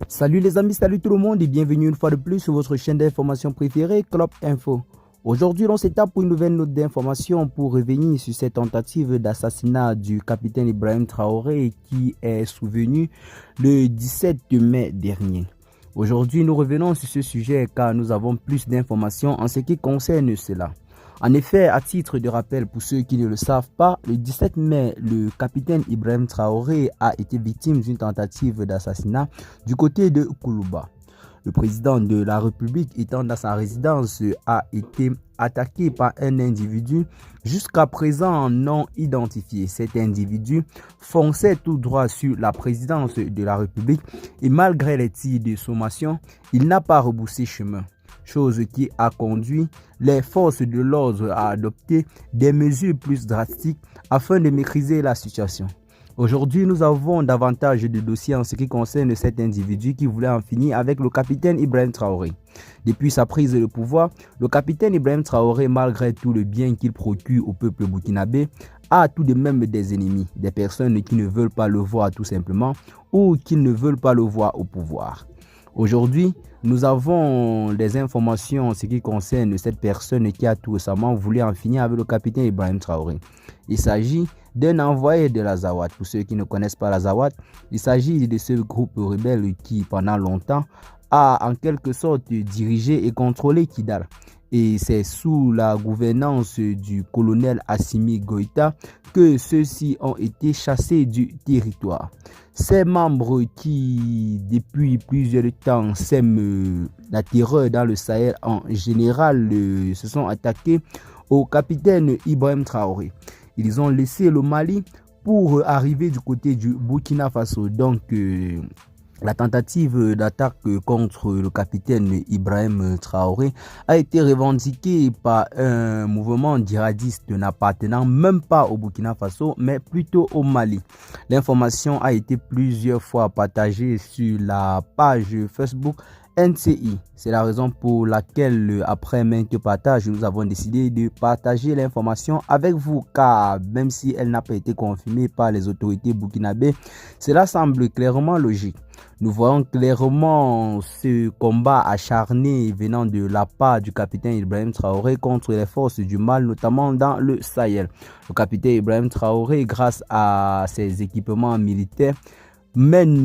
Salut les amis, salut tout le monde et bienvenue une fois de plus sur votre chaîne d'information préférée, Club Info. Aujourd'hui, on s'étape pour une nouvelle note d'information pour revenir sur cette tentative d'assassinat du capitaine Ibrahim Traoré qui est survenue le 17 mai dernier. Aujourd'hui, nous revenons sur ce sujet car nous avons plus d'informations en ce qui concerne cela. En effet, à titre de rappel pour ceux qui ne le savent pas, le 17 mai, le capitaine Ibrahim Traoré a été victime d'une tentative d'assassinat du côté de Koulouba. Le président de la République étant dans sa résidence a été attaqué par un individu jusqu'à présent non identifié. Cet individu fonçait tout droit sur la présidence de la République et malgré les tirs de sommation, il n'a pas rebroussé chemin. Chose qui a conduit les forces de l'ordre à adopter des mesures plus drastiques afin de maîtriser la situation. Aujourd'hui, nous avons davantage de dossiers en ce qui concerne cet individu qui voulait en finir avec le capitaine Ibrahim Traoré. Depuis sa prise de pouvoir, le capitaine Ibrahim Traoré, malgré tout le bien qu'il procure au peuple burkinabé, a tout de même des ennemis, des personnes qui ne veulent pas le voir tout simplement ou qui ne veulent pas le voir au pouvoir. Aujourd'hui, nous avons des informations en ce qui concerne cette personne qui a tout récemment voulu en finir avec le capitaine Ibrahim Traoré. Il s'agit d'un envoyé de l'Azawad. Pour ceux qui ne connaissent pas l'Azawad, il s'agit de ce groupe rebelle qui, pendant longtemps, a en quelque sorte dirigé et contrôlé Kidal. Et c'est sous la gouvernance du colonel Assimi Goïta que ceux-ci ont été chassés du territoire. Ces membres qui, depuis plusieurs temps, sèment la terreur dans le Sahel en général, se sont attaqués au capitaine Ibrahim Traoré. Ils ont laissé le Mali pour arriver du côté du Burkina Faso. Donc, la tentative d'attaque contre le capitaine Ibrahim Traoré a été revendiquée par un mouvement djihadiste n'appartenant même pas au Burkina Faso, mais plutôt au Mali. L'information a été plusieurs fois partagée sur la page Facebook NCI. C'est la raison pour laquelle, après maintes partages, nous avons décidé de partager l'information avec vous, car même si elle n'a pas été confirmée par les autorités burkinabées, cela semble clairement logique. Nous voyons clairement ce combat acharné venant de la part du capitaine Ibrahim Traoré contre les forces du mal, notamment dans le Sahel. Le capitaine Ibrahim Traoré, grâce à ses équipements militaires, mène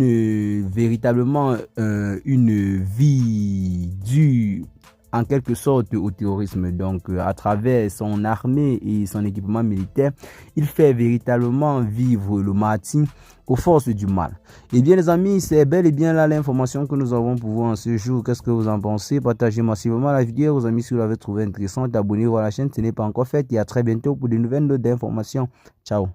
véritablement une vie due en quelque sorte au terrorisme. Donc à travers son armée et son équipement militaire, il fait véritablement vivre le martyre aux forces du mal. Et bien les amis, c'est bel et bien là l'information que nous avons pour vous en ce jour. Qu'est-ce que vous en pensez? Partagez massivement la vidéo, vos amis, si vous l'avez trouvé intéressante. Abonnez-vous à la chaîne, ce n'est pas encore fait. Et à très bientôt pour de nouvelles notes d'informations. Ciao.